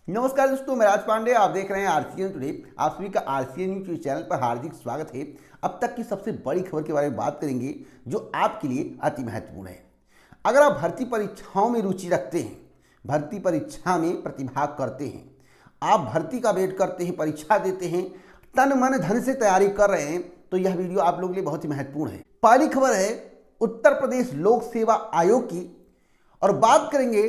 नमस्कार दोस्तों, मैं राज पांडे। आप देख रहे हैं आरसीएन टुडे। आप सभी का आरसीएन न्यूज चैनल पर हार्दिक स्वागत है। अब तक की सबसे बड़ी खबर के बारे में बात करेंगे जो आपके लिए अति महत्वपूर्ण है। अगर आप भर्ती परीक्षाओं में रुचि रखते हैं, भर्ती परीक्षा में प्रतिभाग करते हैं, आप भर्ती का वेट करते हैं, परीक्षा देते हैं, तन मन धन से तैयारी कर रहे हैं, तो यह वीडियो आप लोगों के लिए बहुत ही महत्वपूर्ण है। पहली खबर है उत्तर प्रदेश लोक सेवा आयोग की, और बात करेंगे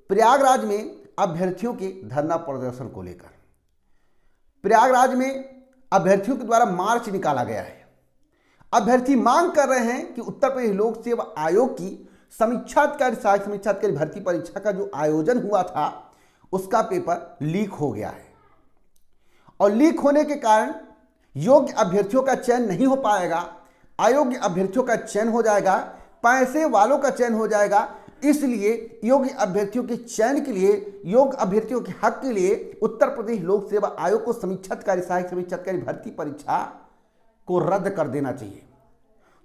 प्रयागराज में अभ्यर्थियों के धरना प्रदर्शन को लेकर। प्रयागराज में अभ्यर्थियों के द्वारा मार्च निकाला गया है। अभ्यर्थी मांग कर रहे हैं कि उत्तर प्रदेश लोक सेवा आयोग की समीक्षाधिकारी, सहायक समीक्षाधिकारी भर्ती परीक्षा का जो आयोजन हुआ था उसका पेपर लीक हो गया है, और लीक होने के कारण योग्य अभ्यर्थियों का चयन नहीं हो पाएगा। अयोग्य अभ्यर्थियों का चयन हो जाएगा, पैसे वालों का चयन हो जाएगा। इसलिए योग्य अभ्यर्थियों के चयन के लिए, योग्य अभ्यर्थियों के हक के लिए उत्तर प्रदेश लोक सेवा आयोग को समीक्षाधिकारी, सहायक समीक्षाधिकारी भर्ती परीक्षा को रद्द कर देना चाहिए।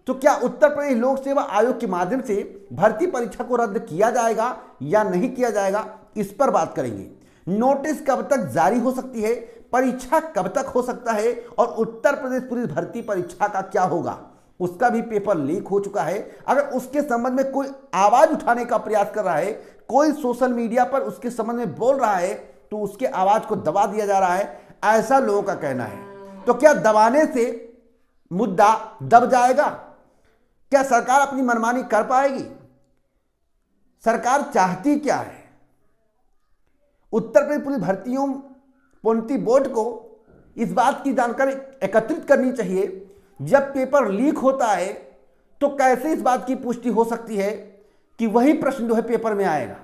तो क्या उत्तर प्रदेश लोक सेवा आयोग के माध्यम से भर्ती परीक्षा को रद्द किया जाएगा या नहीं किया जाएगा, इस पर बात करेंगे। नोटिस कब तक जारी हो सकती है, परीक्षा कब तक हो सकता है, और उत्तर प्रदेश पुलिस भर्ती परीक्षा का क्या होगा, उसका भी पेपर लीक हो चुका है। अगर उसके संबंध में कोई आवाज उठाने का प्रयास कर रहा है, कोई सोशल मीडिया पर उसके संबंध में बोल रहा है, तो उसके आवाज को दबा दिया जा रहा है, ऐसा लोगों का कहना है। तो क्या दबाने से मुद्दा दब जाएगा? क्या सरकार अपनी मनमानी कर पाएगी? सरकार चाहती क्या है? उत्तर प्रदेश पुलिस भर्तियों प्रोन्नति बोर्ड को इस बात की जानकारी एकत्रित करनी चाहिए। जब पेपर लीक होता है तो कैसे इस बात की पुष्टि हो सकती है कि वही प्रश्न जो है पेपर में आएगा?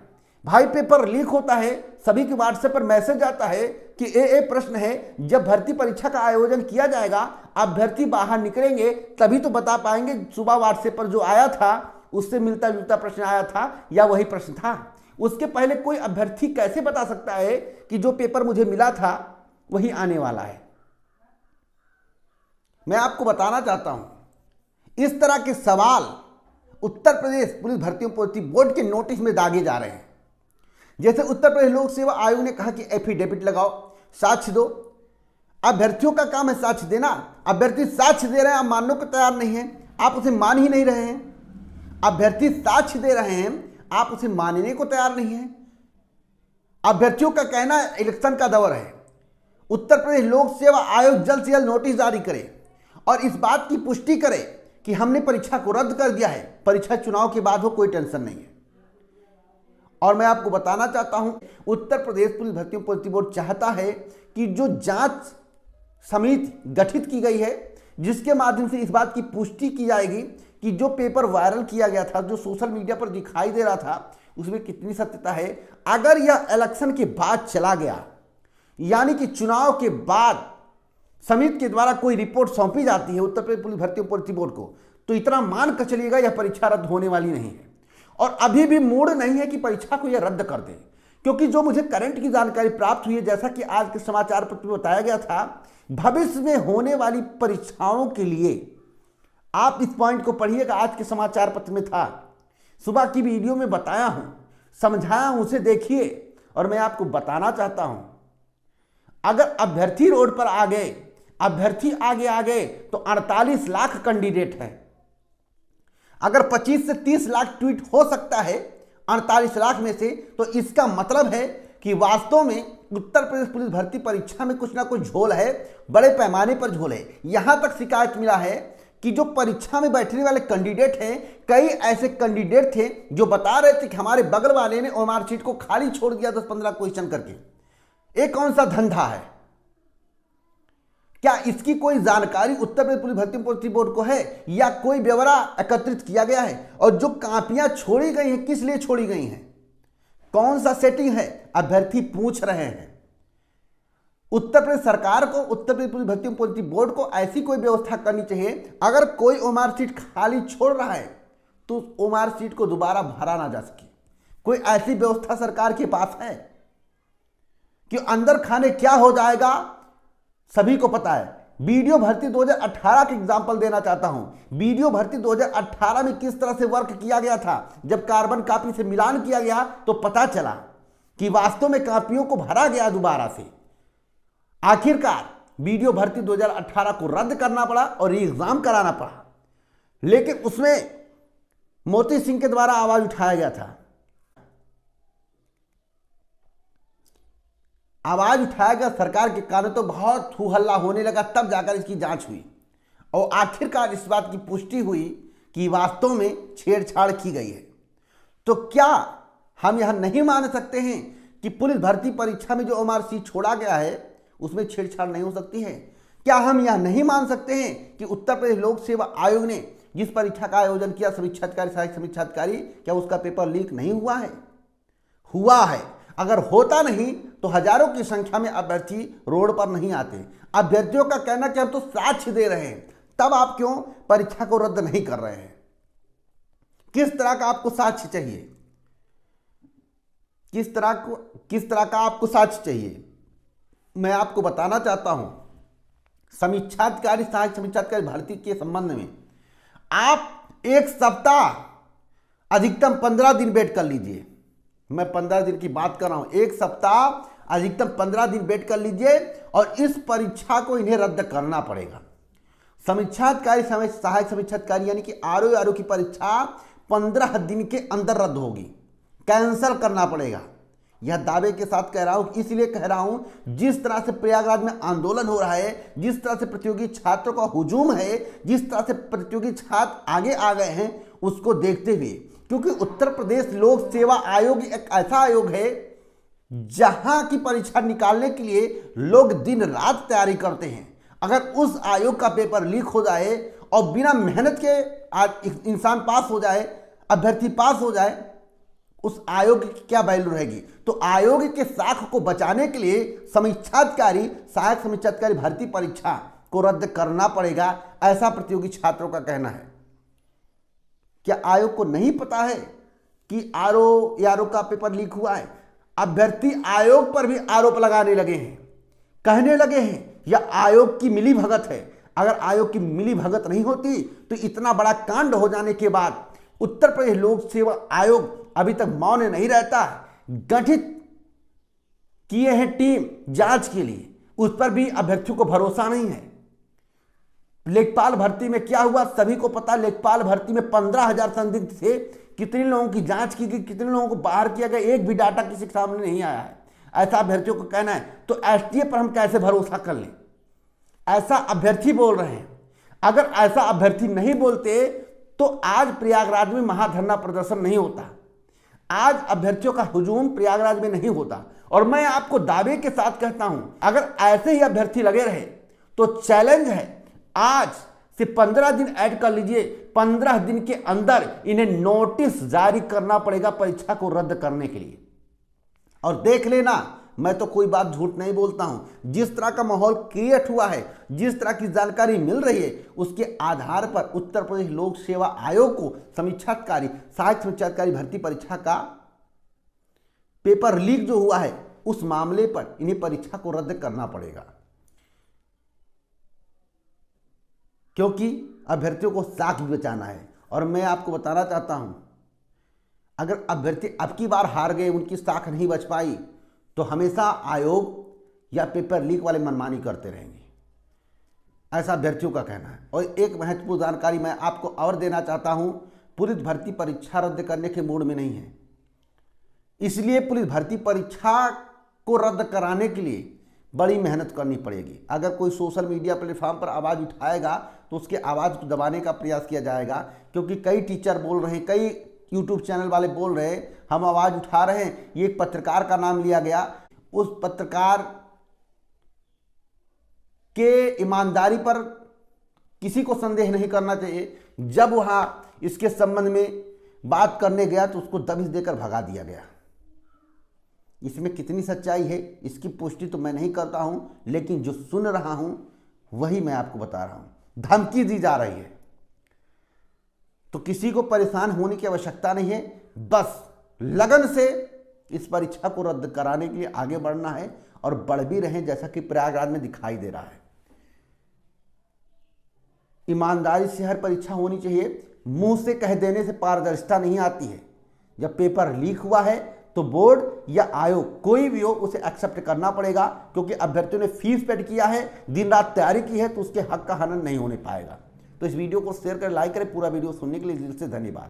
भाई पेपर लीक होता है, सभी के व्हाट्सएप पर मैसेज आता है कि ए प्रश्न है। जब भर्ती परीक्षा का आयोजन किया जाएगा, अभ्यर्थी बाहर निकलेंगे तभी तो बता पाएंगे सुबह व्हाट्सएप पर जो आया था उससे मिलता जुलता प्रश्न आया था या वही प्रश्न था। उसके पहले कोई अभ्यर्थी कैसे बता सकता है कि जो पेपर मुझे मिला था वही आने वाला है? मैं आपको बताना चाहता हूं, इस तरह के सवाल उत्तर प्रदेश पुलिस भर्तियों प्रोन्नति बोर्ड के नोटिस में दागे जा रहे हैं। जैसे उत्तर प्रदेश लोक सेवा आयोग ने कहा कि एफिडेविट लगाओ, साक्ष्य दो। अभ्यर्थियों का काम है साक्ष्य देना। अभ्यर्थी साक्ष्य दे रहे हैं, आप मानने को तैयार नहीं हैं, आप उसे मान ही नहीं रहे हैं। अभ्यर्थी साक्ष्य दे रहे हैं, आप उसे मानने को तैयार नहीं हैं। अभ्यर्थियों का कहना इलेक्शन का दौर है, उत्तर प्रदेश लोक सेवा आयोग जल्द से जल्द नोटिस जारी करे और इस बात की पुष्टि करे कि हमने परीक्षा को रद्द कर दिया है। परीक्षा चुनाव के बाद हो, कोई टेंशन नहीं है। और मैं आपको बताना चाहता हूं, उत्तर प्रदेश पुलिस भर्तियों प्रोन्नति बोर्ड चाहता है कि जो जांच समिति गठित की गई है, जिसके माध्यम से इस बात की पुष्टि की जाएगी कि जो पेपर वायरल किया गया था, जो सोशल मीडिया पर दिखाई दे रहा था, उसमें कितनी सत्यता है। अगर यह इलेक्शन के बाद चला गया, यानी कि चुनाव के बाद समिति के द्वारा कोई रिपोर्ट सौंपी जाती है उत्तर प्रदेश पुलिस भर्ती प्रोन्नति बोर्ड को, तो इतना मान कर चलिएगा यह परीक्षा रद्द होने वाली नहीं है। और अभी भी मूड नहीं है कि परीक्षा को यह रद्द कर दे, क्योंकि जो मुझे करंट की जानकारी प्राप्त हुई है, जैसा कि आज के समाचार पत्र में बताया गया था, भविष्य में होने वाली परीक्षाओं के लिए आप इस पॉइंट को पढ़िएगा। आज के समाचार पत्र में था, सुबह की वीडियो में बताया हूं, समझाया हूं, उसे देखिए। और मैं आपको बताना चाहता हूं, अगर अभ्यर्थी रोड पर आ गए, अभ्यर्थी आगे आ गए, तो 48 लाख कैंडिडेट है। अगर 25 से 30 लाख ट्वीट हो सकता है 48 लाख में से, तो इसका मतलब है कि वास्तव में उत्तर प्रदेश पुलिस भर्ती परीक्षा में कुछ ना कुछ झोल है, बड़े पैमाने पर झोल है। यहां तक शिकायत मिला है कि जो परीक्षा में बैठने वाले कैंडिडेट हैं, कई ऐसे कैंडिडेट थे जो बता रहे थे कि हमारे बगल वाले ने ओएमआर शीट को खाली छोड़ दिया 10-15 क्वेश्चन करके। ये कौन सा धंधा है? क्या इसकी कोई जानकारी उत्तर प्रदेश पुलिस भर्ती प्रोन्नति बोर्ड को है, या कोई ब्यौरा एकत्रित किया गया है? और जो कापियां छोड़ी गई हैं, किस लिए छोड़ी गई हैं, कौन सा सेटिंग है, अभ्यर्थी पूछ रहे हैं। उत्तर प्रदेश सरकार को, उत्तर प्रदेश पुलिस भर्ती प्रोन्नति बोर्ड को ऐसी कोई व्यवस्था करनी चाहिए, अगर कोई ओएमआर शीट खाली छोड़ रहा है तो ओएमआर शीट को दोबारा भरा ना जा सके। कोई ऐसी व्यवस्था सरकार के पास है कि अंदर खाने क्या हो जाएगा सभी को पता है। वीडियो भर्ती 2018 के एग्जाम्पल देना चाहता हूं। वीडियो भर्ती 2018 में किस तरह से वर्क किया गया था, जब कार्बन कॉपी से मिलान किया गया तो पता चला कि वास्तव में कापियों को भरा गया दोबारा से। आखिरकार वीडियो भर्ती 2018 को रद्द करना पड़ा और एग्जाम कराना पड़ा, लेकिन उसमें मोती सिंह के द्वारा आवाज उठाया गया था। आवाज उठाया गया सरकार के कारण, तो बहुत हू हल्ला होने लगा, तब जाकर इसकी जांच हुई और आखिरकार इस बात की पुष्टि हुई कि वास्तव में छेड़छाड़ की गई है। तो क्या हम यह नहीं मान सकते हैं कि पुलिस भर्ती परीक्षा में जो ओएमआर छोड़ा गया है उसमें छेड़छाड़ नहीं हो सकती है? क्या हम यह नहीं मान सकते हैं कि उत्तर प्रदेश लोक सेवा आयोग ने जिस परीक्षा का आयोजन किया समीक्षा अधिकारी, सहायक समीक्षा अधिकारी, क्या उसका पेपर लीक नहीं हुआ है? हुआ है। अगर होता नहीं तो हजारों की संख्या में अभ्यर्थी रोड पर नहीं आते। अभ्यर्थियों का कहना कि हम तो साक्ष्य दे रहे हैं, तब आप क्यों परीक्षा को रद्द नहीं कर रहे हैं? किस तरह का आपको साक्ष्य चाहिए? किस तरह का आपको साक्ष्य चाहिए? मैं आपको बताना चाहता हूं, समीक्षा अधिकारी, सहायक समीक्षा अधिकारी भर्ती के संबंध में आप एक सप्ताह अधिकतम 15 दिन वेट कर लीजिए। मैं 15 दिन की बात कर रहा हूं, एक सप्ताह अधिकतम 15 दिन वेट कर लीजिए और इस परीक्षा को इन्हें रद्द करना पड़ेगा। समीक्षा अधिकारी, सहायक समीक्षा अधिकारी यानी कि आरओ की परीक्षा 15 दिन के अंदर रद्द होगी, कैंसिल करना पड़ेगा। यह दावे के साथ कह रहा हूं, इसलिए कह रहा हूं जिस तरह से प्रयागराज में आंदोलन हो रहा है, जिस तरह से प्रतियोगी छात्रों का हुजूम है, जिस तरह से प्रतियोगी छात्र आगे आ गए हैं, उसको देखते हुए, क्योंकि उत्तर प्रदेश लोक सेवा आयोग एक ऐसा आयोग है जहां की परीक्षा निकालने के लिए लोग दिन रात तैयारी करते हैं। अगर उस आयोग का पेपर लीक हो जाए और बिना मेहनत के आज इंसान पास हो जाए, अभ्यर्थी पास हो जाए, उस आयोग की क्या वैल्यू रहेगी? तो आयोग के साख को बचाने के लिए समीक्षाधिकारी, सहायक समीक्षाधिकारी भर्ती परीक्षा को रद्द करना पड़ेगा, ऐसा प्रतियोगी छात्रों का कहना है। क्या आयोग को नहीं पता है कि आरओ का पेपर लीक हुआ है? अभ्यर्थी आयोग पर भी आरोप लगाने लगे हैं, कहने लगे हैं यह आयोग की मिलीभगत है। अगर आयोग की मिलीभगत नहीं होती तो इतना बड़ा कांड हो जाने के बाद उत्तर प्रदेश लोक सेवा आयोग अभी तक मौन नहीं रहता। गठित किए हैं टीम जांच के लिए, उस पर भी अभ्यर्थियों को भरोसा नहीं है। लेखपाल भर्ती में क्या हुआ सभी को पता। लेखपाल भर्ती में 15,000 संदिग्ध थे, कितने लोगों की जांच की गई, कितने लोगों को बाहर किया गया, एक भी डाटा किसी के सामने नहीं आया है, ऐसा अभ्यर्थियों को कहना है। तो एसटीए पर हम कैसे भरोसा कर लें? ऐसा अभ्यर्थी बोल रहे हैं। अगर ऐसा अभ्यर्थी नहीं बोलते तो आज प्रयागराज में महाधरना प्रदर्शन नहीं होता, आज अभ्यर्थियों का हुजूम प्रयागराज में नहीं होता। और मैं आपको दावे के साथ कहता हूं, अगर ऐसे ही अभ्यर्थी लगे रहे तो चैलेंज है, आज से 15 दिन ऐड कर लीजिए, 15 दिन के अंदर इन्हें नोटिस जारी करना पड़ेगा परीक्षा को रद्द करने के लिए। और देख लेना, मैं तो कोई बात झूठ नहीं बोलता हूं। जिस तरह का माहौल क्रिएट हुआ है, जिस तरह की जानकारी मिल रही है, उसके आधार पर उत्तर प्रदेश लोक सेवा आयोग को समीक्षाधिकारी, सहायक समीक्षाधिकारी भर्ती परीक्षा का पेपर लीक जो हुआ है उस मामले पर इन्हें परीक्षा को रद्द करना पड़ेगा, क्योंकि अभ्यर्थियों को साख भी बचाना है। और मैं आपको बताना चाहता हूं, अगर अभ्यर्थी अब की बार हार गए, उनकी साख नहीं बच पाई, तो हमेशा आयोग या पेपर लीक वाले मनमानी करते रहेंगे, ऐसा अभ्यर्थियों का कहना है। और एक महत्वपूर्ण जानकारी मैं आपको और देना चाहता हूं, पुलिस भर्ती परीक्षा रद्द करने के मूड में नहीं है, इसलिए पुलिस भर्ती परीक्षा को रद्द कराने के लिए बड़ी मेहनत करनी पड़ेगी। अगर कोई सोशल मीडिया प्लेटफॉर्म पर आवाज़ उठाएगा तो उसके आवाज़ को दबाने का प्रयास किया जाएगा, क्योंकि कई टीचर बोल रहे हैं, कई यूट्यूब चैनल वाले बोल रहे हैं हम आवाज़ उठा रहे हैं। ये एक पत्रकार का नाम लिया गया, उस पत्रकार के ईमानदारी पर किसी को संदेह नहीं करना चाहिए। जब वहाँ इसके संबंध में बात करने गया तो उसको दबिश देकर भगा दिया गया। इसमें कितनी सच्चाई है इसकी पुष्टि तो मैं नहीं करता हूं, लेकिन जो सुन रहा हूं वही मैं आपको बता रहा हूं। धमकी दी जा रही है, तो किसी को परेशान होने की आवश्यकता नहीं है, बस लगन से इस परीक्षा को रद्द कराने के लिए आगे बढ़ना है और बढ़ भी रहे, जैसा कि प्रयागराज में दिखाई दे रहा है। ईमानदारी से हर परीक्षा होनी चाहिए, मुंह से कह देने से पारदर्शिता नहीं आती है। जब पेपर लीक हुआ है तो बोर्ड या आयोग कोई भी हो उसे एक्सेप्ट करना पड़ेगा, क्योंकि अभ्यर्थियों ने फीस पेड किया है, दिन रात तैयारी की है, तो उसके हक का हनन नहीं होने पाएगा। तो इस वीडियो को शेयर करें, लाइक करें। पूरा वीडियो सुनने के लिए दिल से धन्यवाद।